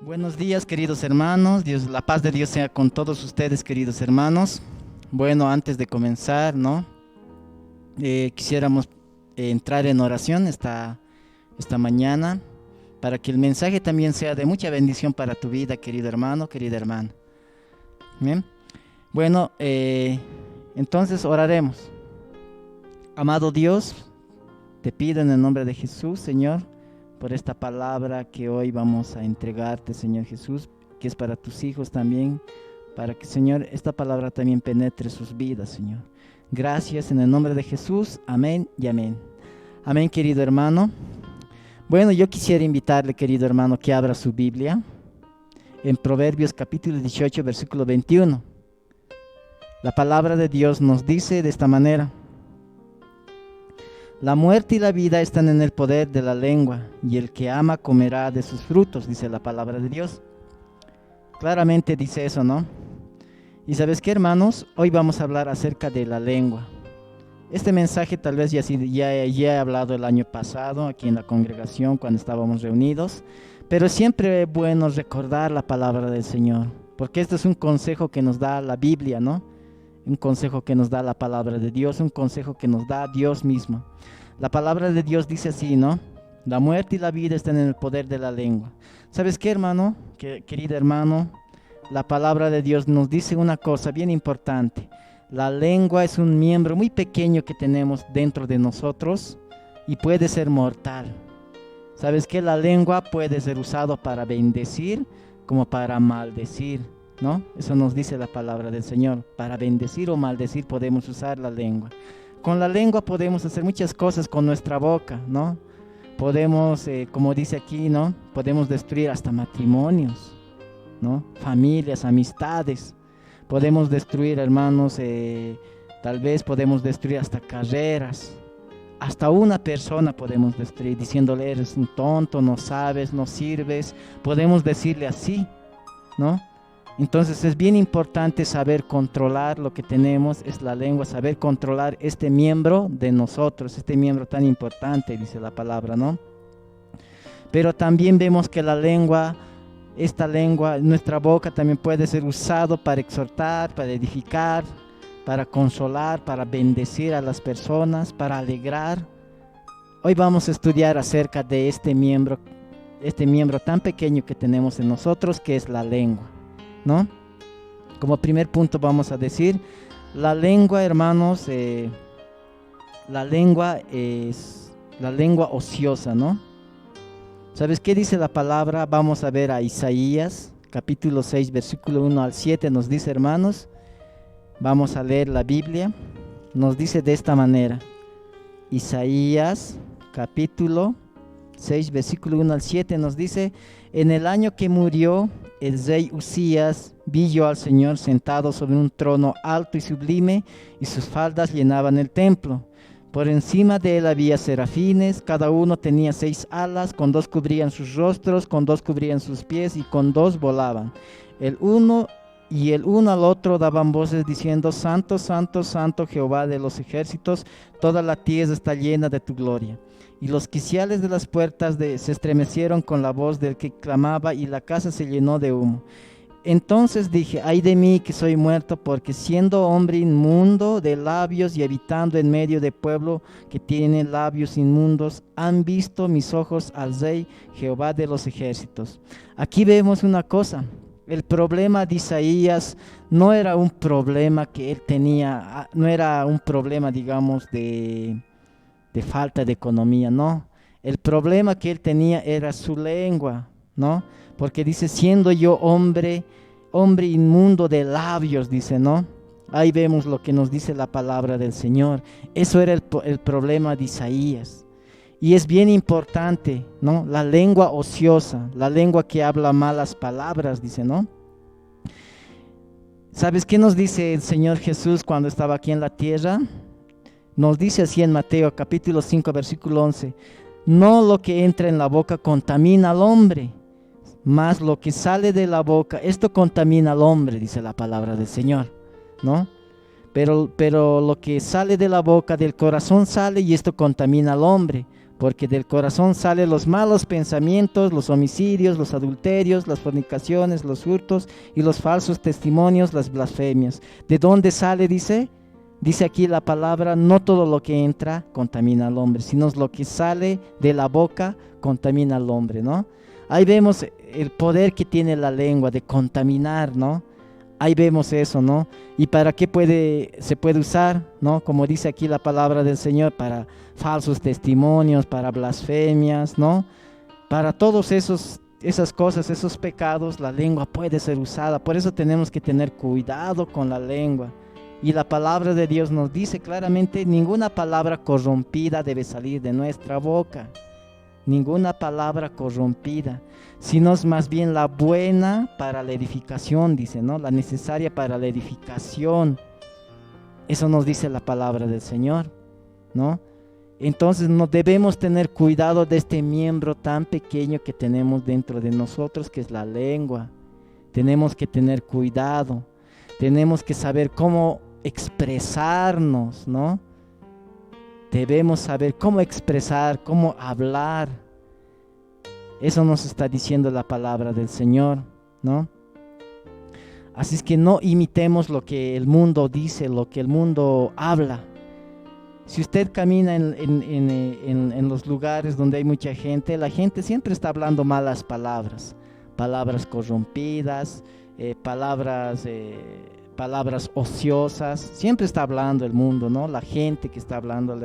Buenos días, queridos hermanos. La paz de Dios sea con todos ustedes, queridos hermanos. Bueno, antes de comenzar, ¿no? Quisiéramos entrar en oración esta mañana para que el mensaje también sea de mucha bendición para tu vida, querido hermano, querida hermana. Bien. Bueno, entonces oraremos. Amado Dios, te pido en el nombre de Jesús, Señor, por esta palabra que hoy vamos a entregarte, Señor Jesús, que es para tus hijos también, para que, Señor, esta palabra también penetre sus vidas, Señor. Gracias en el nombre de Jesús, amén y amén. Amén, querido hermano. Bueno, yo quisiera invitarle, querido hermano, que abra su Biblia en Proverbios capítulo 18, versículo 21. La palabra de Dios nos dice de esta manera: la muerte y la vida están en el poder de la lengua, y el que ama comerá de sus frutos, dice la palabra de Dios. Claramente dice eso, ¿no? Y ¿sabes qué, hermanos? Hoy vamos a hablar acerca de la lengua. Este mensaje tal vez ya he hablado el año pasado aquí en la congregación cuando estábamos reunidos, pero siempre es bueno recordar la palabra del Señor, porque este es un consejo que nos da la Biblia, ¿no? Un consejo que nos da la palabra de Dios, un consejo que nos da Dios mismo. La palabra de Dios dice así, ¿no? La muerte y la vida están en el poder de la lengua. ¿Sabes qué, hermano? Querido hermano, la palabra de Dios nos dice una cosa bien importante. La lengua es un miembro muy pequeño que tenemos dentro de nosotros y puede ser mortal. ¿Sabes qué? La lengua puede ser usada para bendecir como para maldecir, ¿no? Eso nos dice la palabra del Señor. Para bendecir o maldecir podemos usar la lengua. Con la lengua podemos hacer muchas cosas con nuestra boca, ¿no? Podemos, como dice aquí, ¿no? Podemos destruir hasta matrimonios, ¿no? Familias, amistades. Podemos destruir, hermanos, tal vez podemos destruir hasta carreras. Hasta una persona podemos destruir diciéndole: eres un tonto, no sabes, no sirves. Podemos decirle así, ¿no? Entonces es bien importante saber controlar lo que tenemos, es la lengua, saber controlar este miembro de nosotros, este miembro tan importante, dice la palabra, ¿no? Pero también vemos que la lengua, esta lengua, nuestra boca también puede ser usado para exhortar, para edificar, para consolar, para bendecir a las personas, para alegrar. Hoy vamos a estudiar acerca de este miembro tan pequeño que tenemos en nosotros, que es la lengua, ¿no? Como primer punto vamos a decir, la lengua, hermanos, la lengua es la lengua ociosa, ¿no? ¿Sabes qué dice la palabra? Vamos a ver a Isaías, capítulo 6, versículo 1 al 7, nos dice, hermanos, vamos a leer la Biblia, nos dice de esta manera, Isaías, capítulo 6, versículo 1 al 7, nos dice: en el año que murió el rey Usías, vi yo al Señor sentado sobre un trono alto y sublime, y sus faldas llenaban el templo. Por encima de él había serafines, cada uno tenía 6 alas, con 2 cubrían sus rostros, con 2 cubrían sus pies, y con 2 volaban. El uno al otro daban voces diciendo: Santo, Santo, Santo Jehová de los ejércitos, toda la tierra está llena de tu gloria. Y los quiciales de las puertas se estremecieron con la voz del que clamaba, y la casa se llenó de humo. Entonces dije: ay de mí que soy muerto, porque siendo hombre inmundo de labios y habitando en medio de pueblo que tiene labios inmundos, han visto mis ojos al Rey Jehová de los ejércitos. Aquí vemos una cosa. El problema de Isaías no era un problema que él tenía, no era un problema, digamos, de falta de economía, no. El problema que él tenía era su lengua, ¿no? Porque dice: siendo yo hombre inmundo de labios, dice, ¿no? Ahí vemos lo que nos dice la palabra del Señor. Eso era el problema de Isaías. Y es bien importante, ¿no? La lengua ociosa, la lengua que habla malas palabras, dice, ¿no? ¿Sabes qué nos dice el Señor Jesús cuando estaba aquí en la tierra? Nos dice así en Mateo capítulo 5, versículo 11. No lo que entra en la boca contamina al hombre, mas lo que sale de la boca, esto contamina al hombre, dice la palabra del Señor, ¿no? Pero lo que sale de la boca, del corazón sale, y esto contamina al hombre, porque del corazón salen los malos pensamientos, los homicidios, los adulterios, las fornicaciones, los hurtos y los falsos testimonios, las blasfemias. ¿De dónde sale? Dice aquí la palabra, no todo lo que entra contamina al hombre, sino lo que sale de la boca contamina al hombre, ¿no? Ahí vemos el poder que tiene la lengua de contaminar, ¿no? Ahí vemos eso, ¿no? ¿Y para qué se puede usar, ¿no? Como dice aquí la palabra del Señor, para falsos testimonios, para blasfemias, ¿no? Para todos esas cosas, esos pecados, la lengua puede ser usada. Por eso tenemos que tener cuidado con la lengua. Y la palabra de Dios nos dice claramente, ninguna palabra corrompida debe salir de nuestra boca. Ninguna palabra corrompida, sino es más bien la buena para la edificación, dice, ¿no? La necesaria para la edificación. Eso nos dice la palabra del Señor, ¿no? Entonces no debemos tener cuidado de este miembro tan pequeño que tenemos dentro de nosotros, que es la lengua. Tenemos que tener cuidado, tenemos que saber cómo expresarnos, ¿no? Debemos saber cómo expresar, cómo hablar. Eso nos está diciendo la palabra del Señor, ¿no? Así es que no imitemos lo que el mundo dice, lo que el mundo habla. Si usted camina en los lugares donde hay mucha gente, la gente siempre está hablando malas palabras, palabras corrompidas, palabras ociosas, siempre está hablando el mundo, ¿no? La gente que está hablando,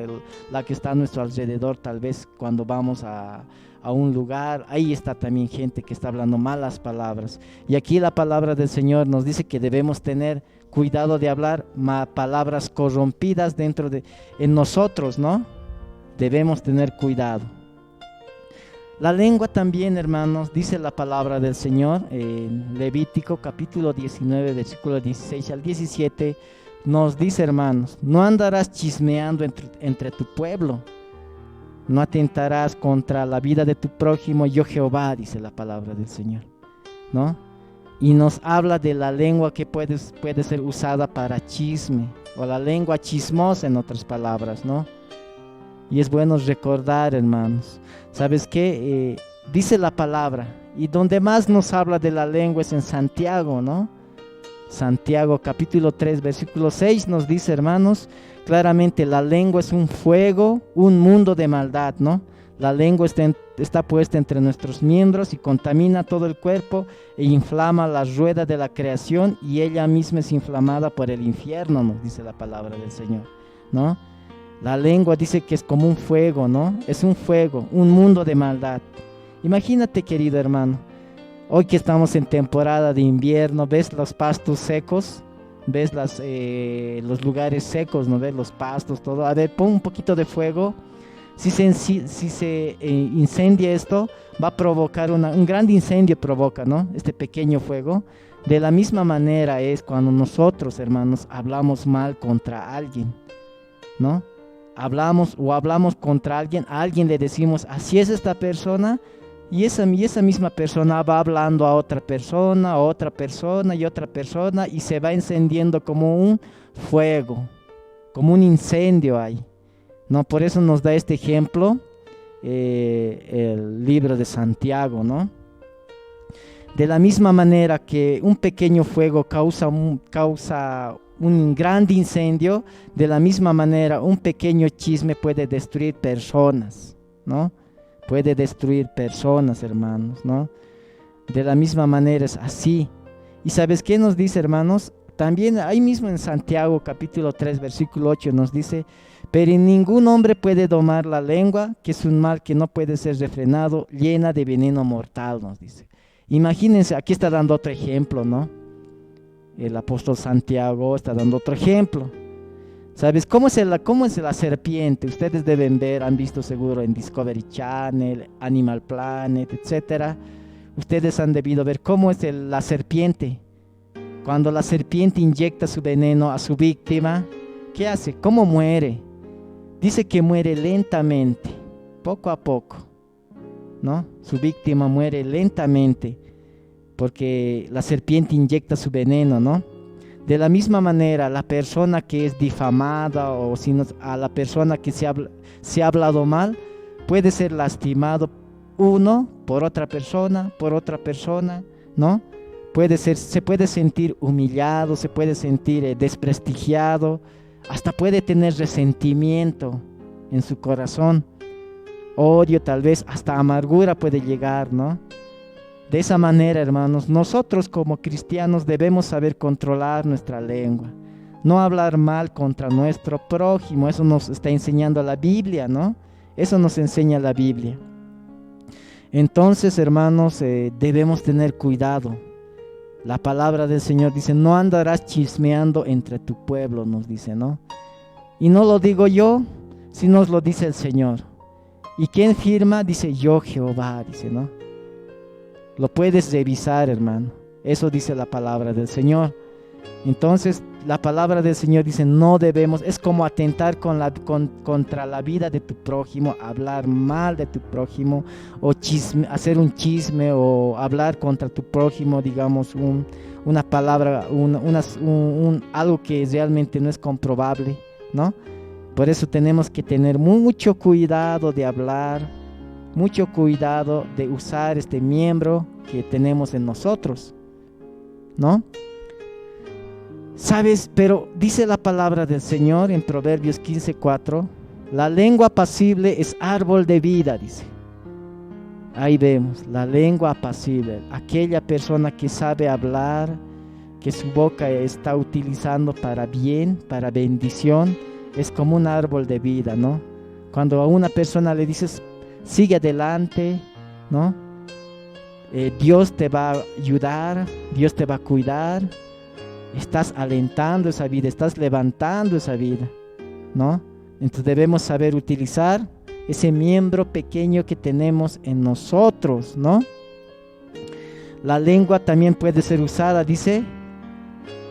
la que está a nuestro alrededor, tal vez cuando vamos a un lugar, ahí está también gente que está hablando malas palabras. Y aquí la palabra del Señor nos dice que debemos tener cuidado de hablar palabras corrompidas en nosotros, ¿no? Debemos tener cuidado. La lengua también, hermanos, dice la palabra del Señor en Levítico capítulo 19, versículo 16 al 17, nos dice, hermanos, no andarás chismeando entre tu pueblo, no atentarás contra la vida de tu prójimo, yo Jehová, dice la palabra del Señor, ¿no? Y nos habla de la lengua que puede ser usada para chisme, o la lengua chismosa en otras palabras, ¿no? Y es bueno recordar, hermanos, ¿sabes qué? Dice la palabra, y donde más nos habla de la lengua es en Santiago, ¿no? Santiago capítulo 3, versículo 6 nos dice, hermanos, claramente la lengua es un fuego, un mundo de maldad, ¿no? La lengua está puesta entre nuestros miembros y contamina todo el cuerpo e inflama la rueda de la creación y ella misma es inflamada por el infierno, nos dice la palabra del Señor, ¿no? La lengua dice que es como un fuego, ¿no? Es un fuego, un mundo de maldad. Imagínate, querido hermano, hoy que estamos en temporada de invierno, ¿ves los pastos secos? ¿Ves los lugares secos, no ves los pastos, todo? A ver, pon un poquito de fuego. Si se incendia esto, va a provocar un gran incendio, provoca, ¿no? Este pequeño fuego. De la misma manera es cuando nosotros, hermanos, hablamos mal contra alguien, ¿no? Hablamos contra alguien, a alguien le decimos, así es esta persona, y esa misma persona va hablando a otra persona y otra persona, y se va encendiendo como un fuego, como un incendio ahí, ¿no? Por eso nos da este ejemplo el libro de Santiago, ¿no? De la misma manera que un pequeño fuego causa un gran incendio, de la misma manera un pequeño chisme puede destruir personas, ¿no? Puede destruir personas, hermanos, ¿no? De la misma manera es así. ¿Y sabes qué nos dice, hermanos? También ahí mismo en Santiago capítulo 3 versículo 8 nos dice, pero ningún hombre puede domar la lengua, que es un mal que no puede ser refrenado, llena de veneno mortal, nos dice. Imagínense, aquí está dando otro ejemplo, ¿no? El apóstol Santiago está dando otro ejemplo. ¿Sabes cómo es la serpiente? Ustedes deben ver, han visto seguro en Discovery Channel, Animal Planet, etc. Ustedes han debido ver cómo es la serpiente. Cuando la serpiente inyecta su veneno a su víctima, ¿qué hace? ¿Cómo muere? Dice que muere lentamente, poco a poco, ¿no? Su víctima muere lentamente porque la serpiente inyecta su veneno, ¿no? De la misma manera, la persona que es difamada o a la persona que se ha hablado mal, puede ser lastimado uno por otra persona, ¿no? Se puede sentir humillado, se puede sentir desprestigiado, hasta puede tener resentimiento en su corazón, odio, tal vez hasta amargura puede llegar, ¿no? De esa manera, hermanos, nosotros como cristianos debemos saber controlar nuestra lengua, no hablar mal contra nuestro prójimo. Eso nos está enseñando la Biblia, ¿no? Eso nos enseña la Biblia. Entonces, hermanos, debemos tener cuidado. La palabra del Señor dice, no andarás chismeando entre tu pueblo, nos dice, ¿no? Y no lo digo yo, sino lo dice el Señor. ¿Y quién firma? Dice, yo Jehová, dice, ¿no? Lo puedes revisar, hermano. Eso dice la palabra del Señor. Entonces, la palabra del Señor dice, no debemos, es como atentar contra la vida de tu prójimo, hablar mal de tu prójimo, o hacer un chisme, o hablar contra tu prójimo, digamos, una palabra, algo que realmente no es comprobable, ¿no? Por eso tenemos que tener mucho cuidado de hablar, mucho cuidado de usar este miembro que tenemos en nosotros, ¿no? ¿Sabes? Pero dice la palabra del Señor en Proverbios 15:4, la lengua apacible es árbol de vida, dice. Ahí vemos, la lengua apacible, aquella persona que sabe hablar, que su boca está utilizando para bien, para bendición, es como un árbol de vida, ¿no? Cuando a una persona le dices, sigue adelante, ¿no? Dios te va a ayudar, Dios te va a cuidar. Estás alentando esa vida, estás levantando esa vida, ¿no? Entonces debemos saber utilizar ese miembro pequeño que tenemos en nosotros, ¿no? La lengua también puede ser usada, dice,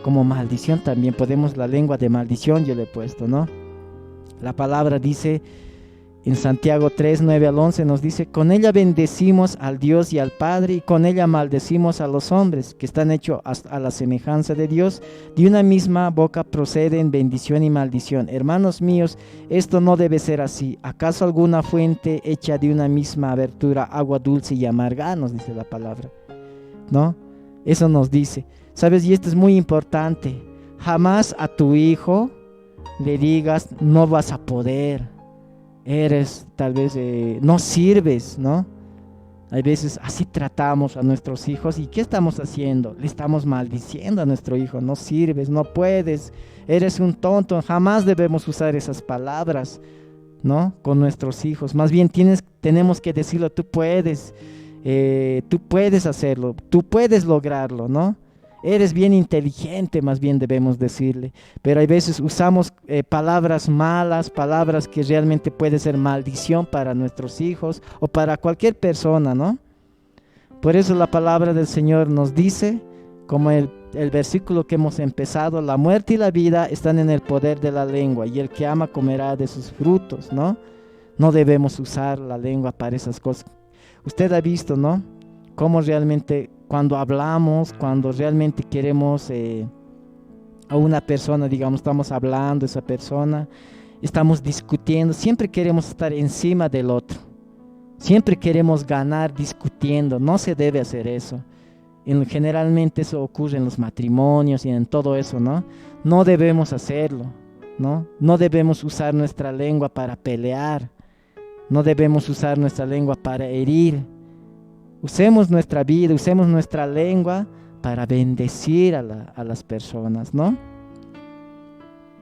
como maldición también. La lengua de maldición yo le he puesto, ¿no? La palabra dice en Santiago 3, 9 al 11 nos dice, con ella bendecimos al Dios y al Padre, y con ella maldecimos a los hombres, que están hechos a la semejanza de Dios. De una misma boca proceden bendición y maldición. Hermanos míos, esto no debe ser así. ¿Acaso alguna fuente hecha de una misma abertura, agua dulce y amarga? Nos dice la palabra, ¿no? Eso nos dice. ¿Sabes? Y esto es muy importante. Jamás a tu hijo le digas, no vas a poder. Eres, tal vez, no sirves, ¿no? Hay veces así tratamos a nuestros hijos. ¿Y qué estamos haciendo? Le estamos maldiciendo a nuestro hijo. No sirves, no puedes, eres un tonto. Jamás debemos usar esas palabras, ¿no? Con nuestros hijos. Más bien tenemos que decirlo, tú puedes hacerlo, tú puedes lograrlo, ¿no? Eres bien inteligente, más bien debemos decirle. Pero hay veces usamos palabras malas, palabras que realmente pueden ser maldición para nuestros hijos o para cualquier persona, ¿no? Por eso la palabra del Señor nos dice, como el versículo que hemos empezado, la muerte y la vida están en el poder de la lengua, y el que ama comerá de sus frutos, ¿no? No debemos usar la lengua para esas cosas. Usted ha visto, ¿no? Cómo realmente cuando hablamos, cuando realmente queremos a una persona, digamos, estamos hablando, esa persona, estamos discutiendo, siempre queremos estar encima del otro, siempre queremos ganar discutiendo. No se debe hacer eso. Generalmente eso ocurre en los matrimonios y en todo eso, ¿no? No debemos hacerlo, ¿no? No debemos usar nuestra lengua para pelear, no debemos usar nuestra lengua para herir. Usemos nuestra vida, usemos nuestra lengua para bendecir a las personas, ¿no?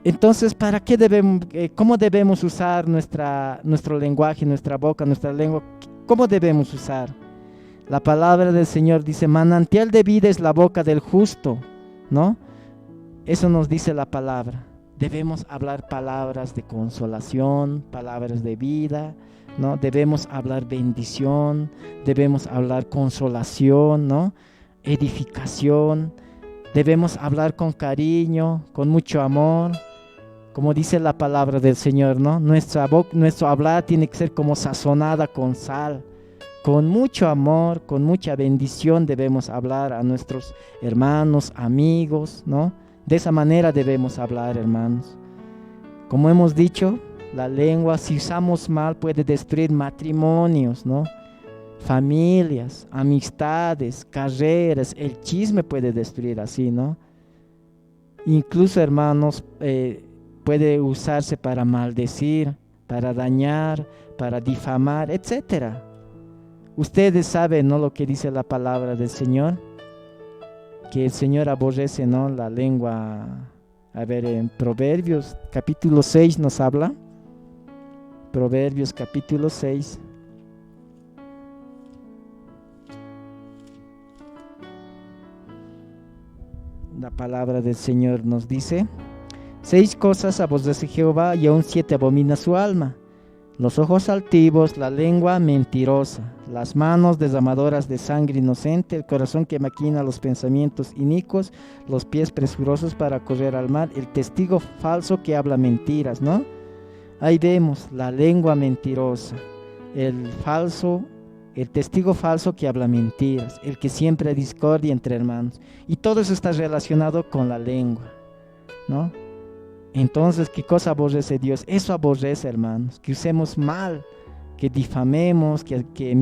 Entonces, ¿cómo debemos usar nuestro lenguaje, nuestra boca, nuestra lengua? ¿Cómo debemos usar? La palabra del Señor dice, manantial de vida es la boca del justo, ¿no? Eso nos dice la palabra. Debemos hablar palabras de consolación, palabras de vida, ¿no? Debemos hablar bendición, debemos hablar consolación, ¿no? Edificación. Debemos hablar con cariño, con mucho amor, como dice la palabra del Señor, ¿no? Nuestro hablar tiene que ser como sazonada con sal. Con mucho amor, con mucha bendición debemos hablar a nuestros hermanos, amigos, ¿no? De esa manera debemos hablar, hermanos. Como hemos dicho, La lengua, si usamos mal, puede destruir matrimonios, ¿no? Familias, amistades, carreras. El chisme puede destruir así, ¿no? Incluso, hermanos, puede usarse para maldecir, para dañar, para difamar, etcétera. Ustedes saben, ¿no?, lo que dice la palabra del Señor, que el Señor aborrece, ¿no?, la lengua. A ver, en Proverbios capítulo 6 nos habla. Proverbios capítulo 6. La palabra del Señor nos dice: 6 cosas aborrece Jehová, y aún 7 abomina su alma: los ojos altivos, la lengua mentirosa, las manos derramadoras de sangre inocente, el corazón que maquina los pensamientos inicuos, los pies presurosos para correr al mal, el testigo falso que habla mentiras, ¿no? Ahí vemos la lengua mentirosa, el testigo falso que habla mentiras, el que siembra discordia entre hermanos. Y todo eso está relacionado con la lengua, ¿no? Entonces, ¿qué cosa aborrece Dios? Eso aborrece, hermanos, que usemos mal, que difamemos, que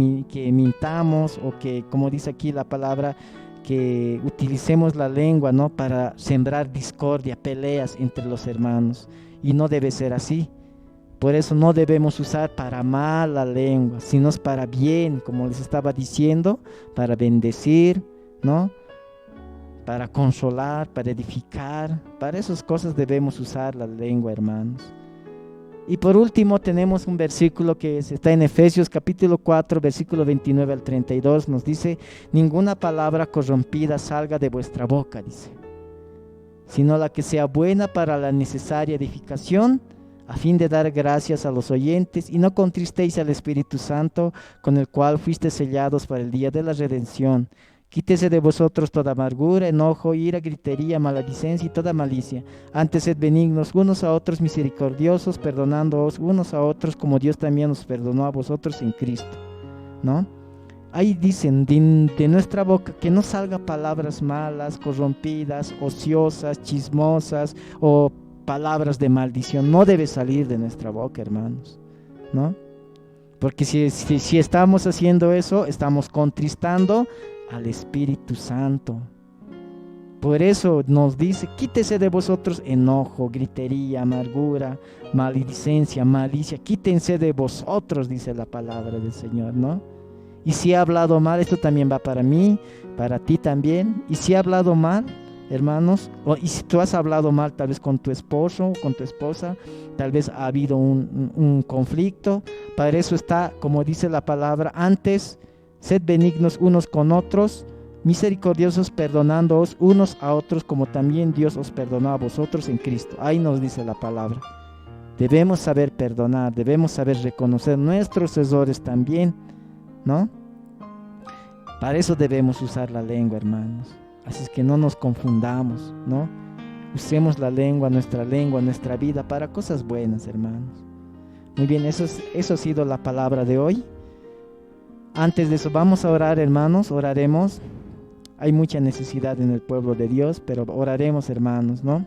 mintamos, o que, como dice aquí la palabra, que utilicemos la lengua, ¿no?, para sembrar discordia, peleas entre los hermanos. Y no debe ser así. Por eso no debemos usar para mal la lengua, sino para bien, como les estaba diciendo, para bendecir, ¿no?, para consolar, para edificar. Para esas cosas debemos usar la lengua, hermanos. Y por último tenemos un versículo que está en Efesios capítulo 4, versículo 29 al 32. Nos dice: ninguna palabra corrompida salga de vuestra boca, dice, sino la que sea buena para la necesaria edificación, a fin de dar gracias a los oyentes, y no contristéis al Espíritu Santo, con el cual fuisteis sellados para el día de la redención. Quítese de vosotros toda amargura, enojo, ira, gritería, maledicencia y toda malicia. Antes sed benignos unos a otros, misericordiosos, perdonándoos unos a otros, como Dios también os perdonó a vosotros en Cristo, ¿no? Ahí dicen, de nuestra boca que no salga palabras malas, corrompidas, ociosas, chismosas, o palabras de maldición. No debe salir de nuestra boca, hermanos, ¿no? Porque si estamos haciendo eso, estamos contristando al Espíritu Santo. Por eso nos dice: quítese de vosotros enojo, gritería, amargura, maledicencia, malicia. Quítense de vosotros, dice la palabra del Señor, ¿no? Y si he hablado mal, esto también va para mí, para ti también. Y si he hablado mal, hermanos, y si tú has hablado mal tal vez con tu esposo, con tu esposa, tal vez ha habido un conflicto. Para eso está, como dice la palabra, antes sed benignos unos con otros, misericordiosos, perdonándoos unos a otros, como también Dios os perdonó a vosotros en Cristo. Ahí nos dice la palabra. Debemos saber perdonar, debemos saber reconocer nuestros errores también, ¿no? Para eso debemos usar la lengua, hermanos. Así es que no nos confundamos, ¿no? Usemos la lengua, nuestra vida para cosas buenas, hermanos. Muy bien, eso ha sido la palabra de hoy. Antes de eso vamos a orar, hermanos, oraremos. Hay mucha necesidad en el pueblo de Dios, pero oraremos, hermanos, ¿no?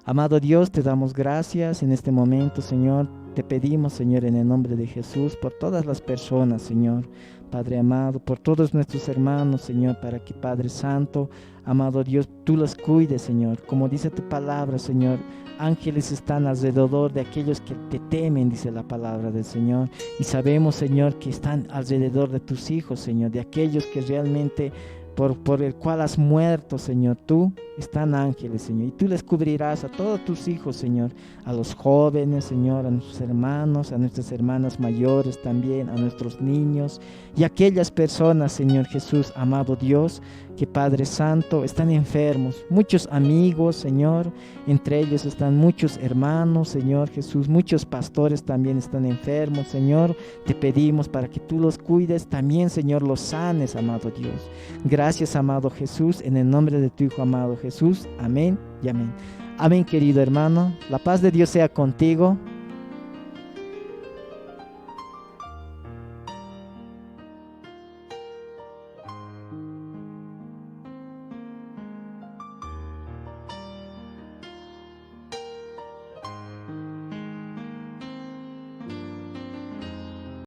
Amado Dios, te damos gracias en este momento, Señor. Te pedimos, Señor, en el nombre de Jesús, por todas las personas, Señor, Padre amado, por todos nuestros hermanos, Señor, para que, Padre Santo, amado Dios, tú los cuides, Señor. Como dice tu palabra, Señor, ángeles están alrededor de aquellos que te temen, dice la palabra del Señor. Y sabemos, Señor, que están alrededor de tus hijos, Señor, de aquellos que realmente por el cual has muerto, Señor. Tú están ángeles, Señor, y tú les cubrirás a todos tus hijos, Señor, a los jóvenes, Señor, a nuestros hermanos, a nuestras hermanas mayores también, a nuestros niños y a aquellas personas, Señor Jesús, amado Dios, que, Padre Santo, están enfermos. Muchos amigos, Señor, entre ellos están muchos hermanos, Señor Jesús, muchos pastores también están enfermos, Señor. Te pedimos para que tú los cuides, también, Señor, los sanes, amado Dios. Gracias, amado Jesús, en el nombre de tu Hijo amado Jesús. Amén y amén. Amén, querido hermano. La paz de Dios sea contigo.